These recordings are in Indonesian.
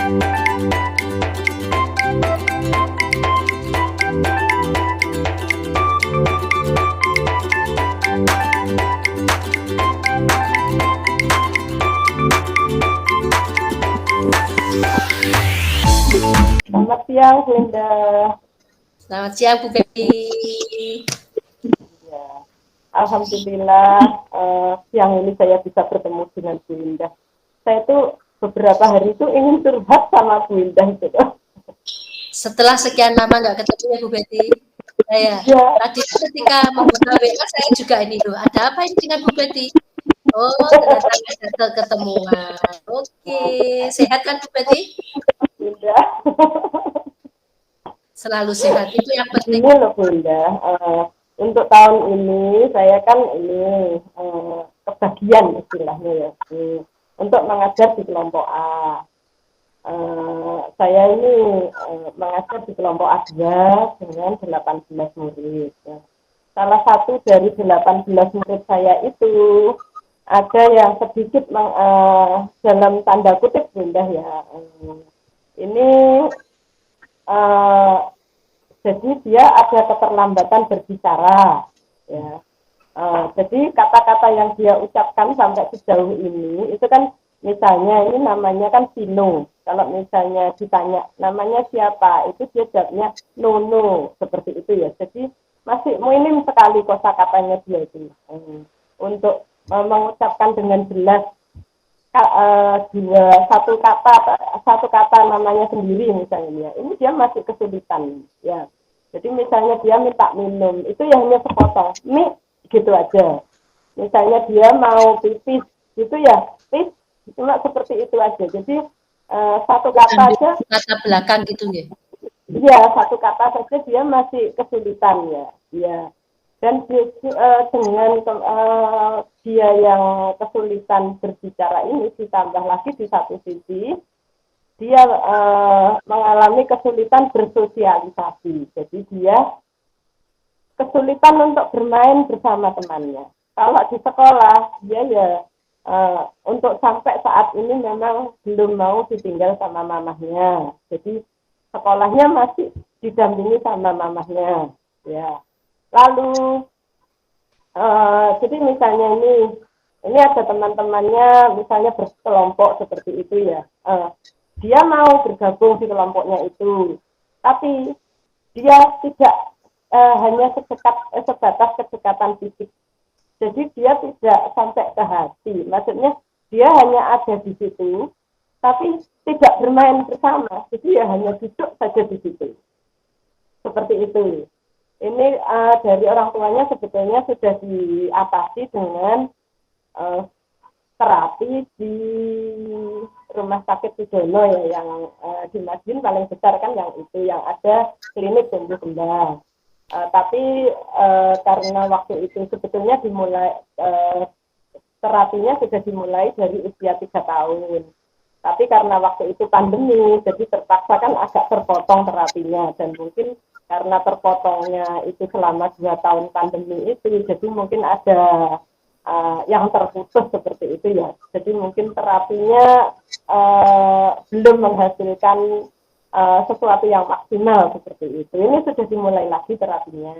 Selamat siang, Linda. Selamat siang, Bu Betty. Ya, alhamdulillah siang ini saya bisa bertemu dengan Bu Linda. Saya tuh beberapa hari itu ingin curhat sama Bu Linda itu. Setelah sekian lama nggak ketemu ya Bu Betty, saya Ya, tadi ketika membuka WA saya juga ini loh, ada apa ini dengan Bu Betty? Oh, ternyata ada ketemuan. Oke, sehat kan Bu Betty? Linda. Selalu sehat, itu yang penting. Gini loh Bu Linda, untuk tahun ini saya kan ini kebagian istilahnya ya, untuk mengajar di kelompok A. Saya ini mengajar di kelompok A2 dengan 18 murid. Ya. Salah satu dari 18 murid saya itu ada yang sedikit dalam tanda kutip Bunda ya. Ini jadi dia ada keterlambatan berbicara. Ya. Jadi kata-kata yang dia ucapkan sampai sejauh ini itu kan misalnya ini namanya kan Vino. Kalau misalnya ditanya namanya siapa, itu dia jawabnya Nono seperti itu ya. Jadi masih minim sekali kosakatanya dia itu untuk mengucapkan dengan jelas satu kata namanya sendiri misalnya. Ini dia masih kesulitan ya. Jadi misalnya dia minta minum, itu yang hanya sepotong mie gitu aja. Misalnya dia mau pipis, gitu ya, pipis cuma seperti itu aja. Jadi satu kata aja, kata belakang gitu ya. iya satu kata saja dia masih kesulitan ya. Ya. Dan dengan dia yang kesulitan berbicara ini ditambah lagi di satu sisi dia mengalami kesulitan bersosialisasi. Jadi dia kesulitan untuk bermain bersama temannya. Kalau di sekolah dia ya untuk sampai saat ini memang belum mau ditinggal sama mamahnya. Jadi sekolahnya masih didampingi sama mamahnya. Ya. Lalu jadi misalnya ini ada teman-temannya misalnya berkelompok seperti itu ya. Dia mau bergabung di kelompoknya itu, tapi dia tidak hanya sebatas kedekatan fisik. Jadi dia tidak sampai ke hati. Maksudnya dia hanya ada di situ, tapi tidak bermain bersama. Jadi ya hanya duduk saja di situ. Seperti itu. Ini dari orang tuanya sebetulnya sudah diatasi dengan terapi di rumah sakit Sudono ya, yang di Madiun paling besar kan yang itu, yang ada klinik tumbuh kembang. Tapi karena waktu itu sebetulnya dimulai terapinya sudah dimulai dari usia 3 tahun. Tapi karena waktu itu pandemi, jadi terpaksa kan agak terpotong terapinya, dan mungkin karena terpotongnya itu selama 2 tahun pandemi itu, jadi mungkin ada yang terputus seperti itu ya. Jadi mungkin terapinya belum menghasilkan sesuatu yang maksimal seperti itu. Ini sudah dimulai lagi terapinya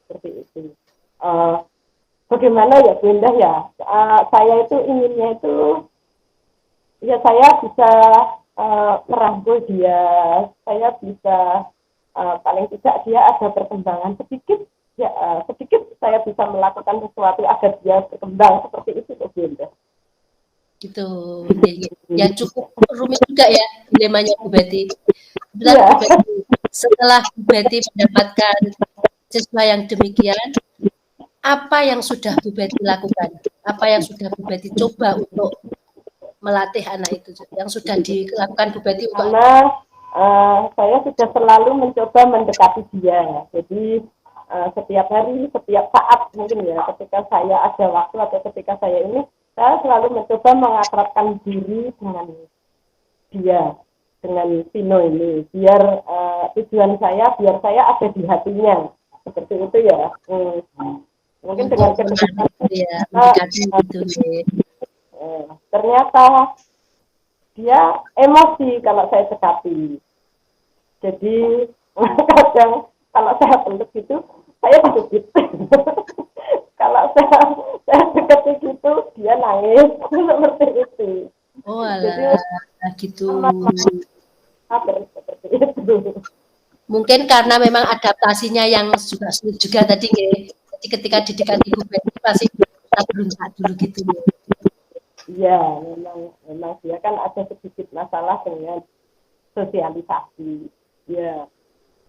seperti itu. Bagaimana ya Bu Indah ya? Saya itu inginnya itu ya saya bisa merangkul dia, saya bisa paling tidak dia ada perkembangan sedikit, ya sedikit saya bisa melakukan sesuatu agar dia berkembang seperti itu Bu Indah. Gitu, ya cukup rumit juga ya dilemanya Bu Betty. Benar Ya. Bu Betty, setelah Bu Betty mendapatkan siswa yang demikian, apa yang sudah Bu Betty lakukan? Apa yang sudah Bu Betty coba untuk melatih anak itu? Yang sudah dilakukan Bu Betty? Karena saya sudah selalu mencoba mendekati dia. Jadi setiap hari, setiap saat mungkin ya, ketika saya ada waktu atau ketika saya selalu mencoba mengakrabkan diri dengan dia, dengan Vino ini, biar tujuan saya, biar saya ada di hatinya, seperti itu ya. Mungkin dengan kedekatan ya, ternyata dia emosi kalau saya dekati. Jadi kadang kalau saya peluk gitu, saya dikit. Kalau saya dekati gitu, dia nangis seperti itu. Oh Jadi alah, gitu. apa seperti itu. Mungkin karena memang adaptasinya yang juga sulit juga tadi nggih. Jadi ketika didekati Bu Betty pasti kita berontak dulu gitu. Iya, memang dia kan ada sedikit masalah dengan sosialisasi. Ya.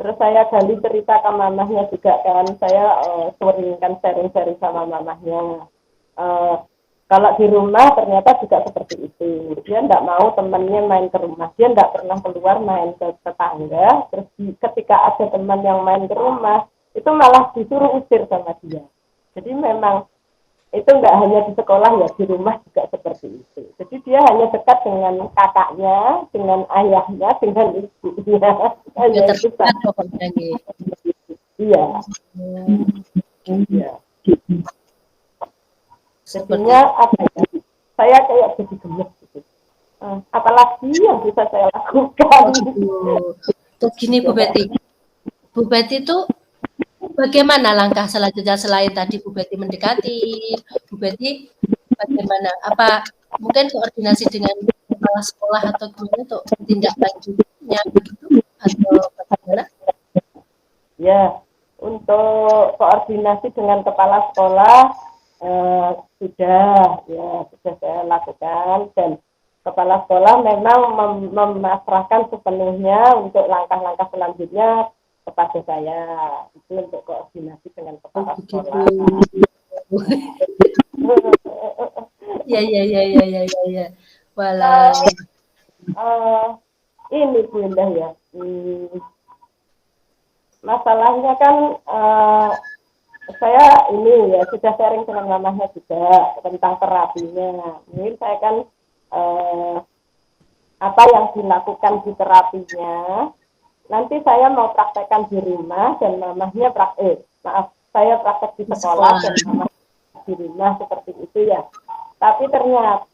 Terus saya gali cerita ke mamahnya juga kan, saya sering kan sharing-sharing sama mamahnya. Kalau di rumah ternyata juga seperti itu. Dia tidak mau temannya main ke rumah, dia tidak pernah keluar main ke tetangga. Terus ketika ada teman yang main ke rumah, itu malah disuruh usir sama dia. Jadi memang itu nggak hanya di sekolah ya, di rumah juga seperti itu. Jadi dia hanya dekat dengan kakaknya, dengan ayahnya, dengan ibunya. Hanya Ya itu terlihat pokoknya nggih. Iya. Iya. Jadinya apa ya? Saya kayak jadi gemes gitu. Apalagi yang bisa saya lakukan. Terus gini Bu Betty. Bu Betty itu bagaimana langkah selanjutnya selain tadi Bu Betty mendekati? Bu Betty bagaimana? Apa mungkin koordinasi dengan kepala sekolah atau gimana untuk tindak lanjutnya begitu atau bagaimana? Ya, untuk koordinasi dengan kepala sekolah sudah saya lakukan, dan kepala sekolah memang memasrahkan sepenuhnya untuk langkah-langkah selanjutnya kepada saya, itu untuk koordinasi dengan kepala sekolah. Ya. Walah. Ini Bu Indah ya, masalahnya kan saya ini ya sudah sharing dengan mamahnya juga tentang terapinya. Mungkin saya kan apa yang dilakukan di terapinya nanti saya mau praktekkan di rumah dan mamahnya saya praktek di sekolah dan mamahnya di rumah seperti itu ya. Tapi ternyata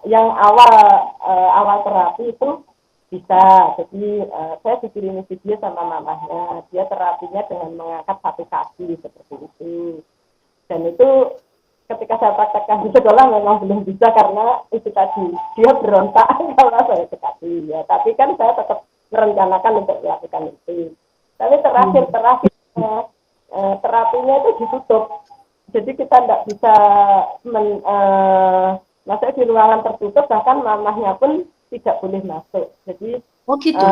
yang awal terapi itu bisa. Jadi saya dikirimin video sama mamahnya, dia terapinya dengan mengangkat satu kaki seperti itu. Dan itu ketika saya praktekkan di sekolah memang belum bisa karena itu tadi dia berontak kalau saya dekati ya. Tapi kan saya tetap merencanakan untuk melakukan itu. Tapi terakhir terapinya itu ditutup. Jadi kita tidak bisa masuk di ruangan tertutup, bahkan mamahnya pun tidak boleh masuk. Jadi gitu.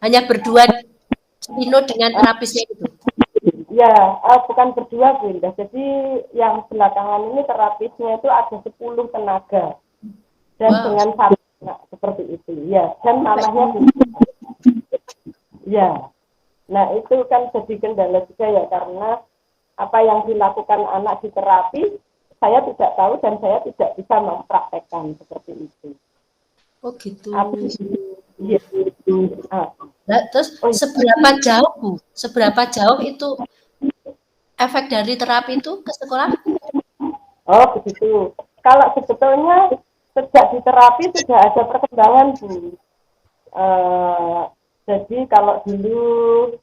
Hanya berdua Tino dengan terapisnya itu. Ya, bukan berdua Bu Indah. Jadi yang belakangan ini terapisnya itu ada 10 tenaga. Dan dengan satu seperti itu. Ya, dan mamahnya ya. Nah, itu kan jadi kendala juga ya, karena apa yang dilakukan anak di terapi saya tidak tahu dan saya tidak bisa mempraktekkan seperti itu. Oh gitu. Iya. Nah, terus seberapa jauh itu efek dari terapi itu ke sekolah? Oh begitu. Kalau sebetulnya sejak di terapi sudah ada perkembangan Bu. Jadi kalau dulu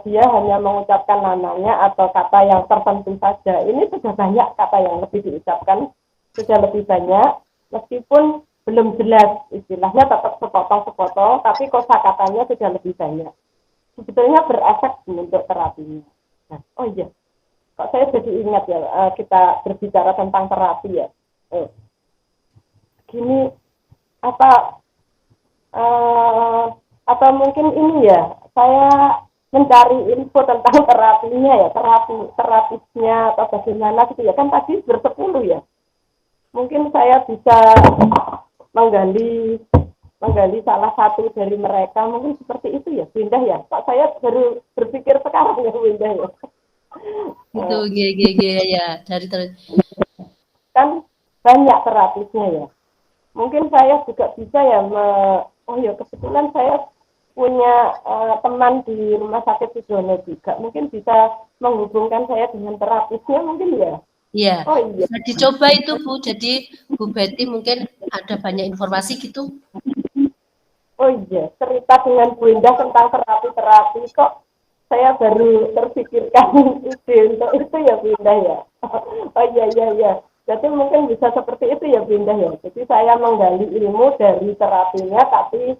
dia hanya mengucapkan namanya atau kata yang tertentu saja. Ini sudah banyak kata yang lebih diucapkan, sudah lebih banyak, meskipun belum jelas istilahnya, tetap sepotong-sepotong, tapi kosakatanya sudah lebih banyak. Sebetulnya berefek untuk terapinya. Nah, oh iya, kok saya jadi ingat ya, kita berbicara tentang terapi ya. Gini, atau mungkin ini ya, saya mencari info tentang terapinya ya, terapisnya atau bagaimana gitu ya, kan tadi bersepuluh ya. Mungkin saya bisa menggali salah satu dari mereka, mungkin seperti itu ya, Windah ya. Pak saya baru berpikir sekarang ya, Windah ya. Itu ya, dari kan banyak terapisnya ya. Mungkin saya juga bisa ya, kebetulan saya punya teman di Rumah Sakit Sudono juga, mungkin bisa menghubungkan saya dengan terapisnya mungkin ya. Iya, Oh iya. bisa dicoba itu Bu. Jadi Bu Betty mungkin ada banyak informasi gitu. Oh iya, cerita dengan Bu Indah tentang terapi-terapi kok saya baru terpikirkan ide untuk itu ya Bu Indah ya. Oh iya iya iya. Jadi mungkin bisa seperti itu ya Bu Indah ya. Jadi saya menggali ilmu dari terapinya, tapi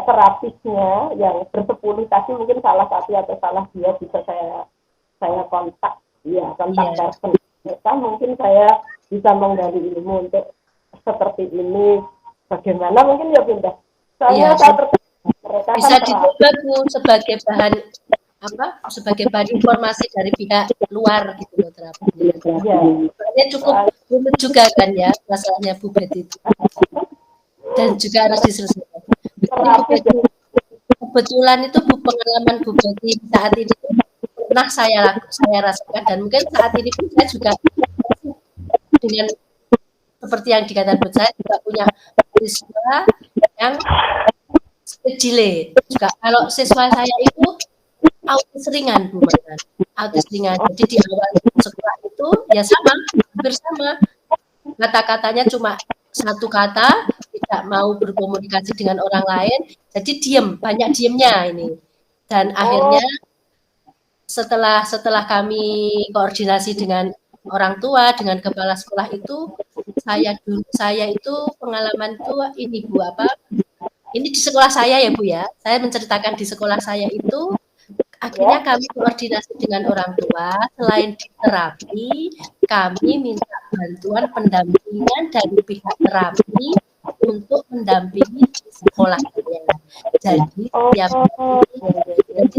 terapisnya yang bersepuluh tadi mungkin salah satu atau salah dua bisa saya kontak, ya kontak person. Mungkin saya bisa menggali ilmu untuk seperti ini. Bagaimana mungkin ya Bu Indah? Soalnya saya mereka bisa kan dicoba Bu sebagai bahan sebagai bahan informasi dari pihak luar gitu loh terapinya. Iya. Ini cukup rumit juga kan ya masalahnya Bu Betty itu. Dan juga harus diselesaikan. Kebetulan itu pengalaman Bu Betty saat ini pernah saya rasakan dan mungkin saat ini pun saya juga dengan seperti yang dikatakan Bu, saya juga punya siswa yang delay juga. Kalau siswa saya itu autis ringan Bu Manan, autis ringan. Jadi di awal sekolah itu ya sama, hampir sama. Kata-katanya cuma satu kata, tidak mau berkomunikasi dengan orang lain, jadi diem, banyak diemnya ini. Dan akhirnya setelah kami koordinasi dengan orang tua, dengan kepala sekolah itu, saya itu pengalaman itu ini Bu ini di sekolah saya ya Bu ya. Saya menceritakan di sekolah saya itu akhirnya kami koordinasi dengan orang tua, selain di terapi, kami minta bantuan pendampingan dari pihak terapi untuk mendampingi di sekolah. Jadi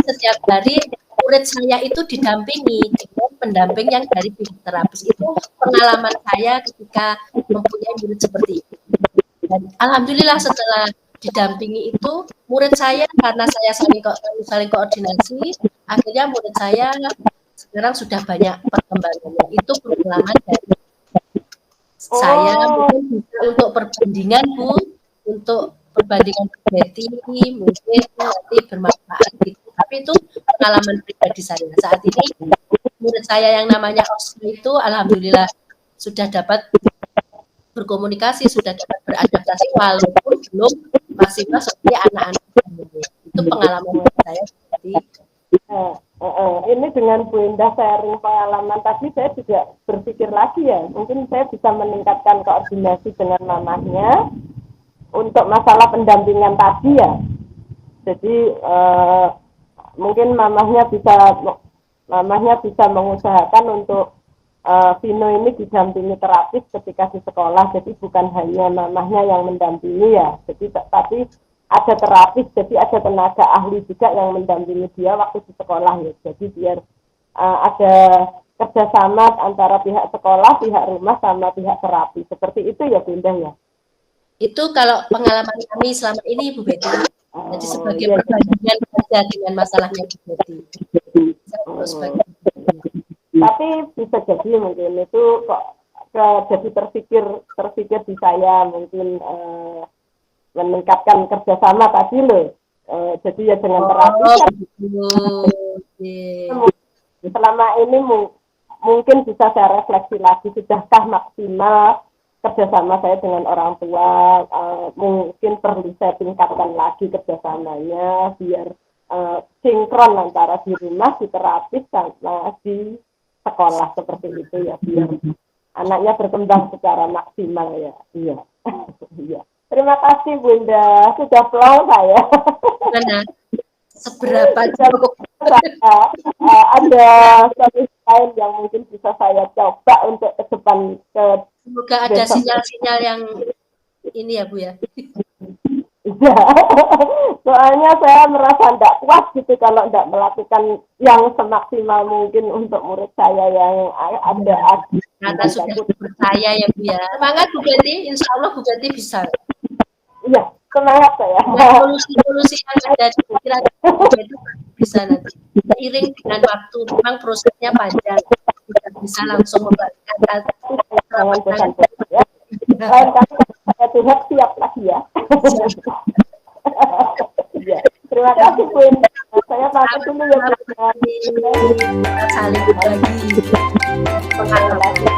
setiap hari murid saya itu didampingi dengan pendamping yang dari pihak terapis. Itu pengalaman saya ketika mempunyai murid seperti itu. Dan alhamdulillah setelah didampingi itu murid saya, karena saya saling koordinasi, akhirnya murid saya sekarang sudah banyak perkembangannya. Itu pengalaman dari saya mungkin bisa untuk perbandingan Bu, untuk perbandingan Betty mungkin nanti bermanfaat gitu. Tapi itu pengalaman pribadi saya. Saat ini murid saya yang namanya Oscar itu alhamdulillah sudah dapat berkomunikasi, sudah dapat beradaptasi walaupun belum maksimal seperti anak-anak. Itu pengalaman saya seperti ini dengan Bu Indah sharing pengalaman tadi, saya juga berpikir lagi ya, mungkin saya bisa meningkatkan koordinasi dengan mamahnya untuk masalah pendampingan tadi ya. Jadi mungkin mamahnya bisa mengusahakan untuk Vino ini didampingi terapis ketika di sekolah, jadi bukan hanya mamahnya yang mendampingi ya, jadi tapi ada terapis, jadi ada tenaga ahli juga yang mendampingi dia waktu di sekolah ya, jadi biar ada kerjasama antara pihak sekolah, pihak rumah sama pihak terapi, seperti itu ya Bu Indah ya. Itu kalau pengalaman kami selama ini Bu Betty, jadi sebagai perbandingan saja dengan masalahnya Bu Betty. Tapi bisa jadi mungkin itu kok jadi terpikir di saya mungkin meningkatkan kerjasama tadi loh. Jadi ya dengan terapi selama ini mungkin bisa saya refleksi lagi, sudahkah maksimal kerjasama saya dengan orang tua, mungkin perlu saya tingkatkan lagi kerjasamanya biar sinkron antara di rumah, di terapis sama di sekolah seperti itu ya, biar anaknya berkembang secara maksimal ya. Iya. Iya. Terima kasih Bunda, sudah plong saya. Benar. Seberapa cukup ada solusi lain yang mungkin bisa saya coba untuk ke depan. Semoga ada sinyal-sinyal yang ini ya Bu ya. Iya, soalnya saya merasa tidak puas gitu kalau tidak melakukan yang semaksimal mungkin untuk murid saya yang ada. Karena sudah percaya ya Bu ya. Semangat Bu Betty, insya Allah Bu Betty bisa. Iya, semangat saya. Solusi yang ada di pikiran Bu Betty bisa nanti. Seiring dengan waktu, memang prosesnya panjang. Tidak bisa langsung membagikan jangan ya. Lain kali saya Tuhan siap lagi ya. Ya. Terima kasih Bu. Saya pamit dulu ya. Saling berbagi pengalaman.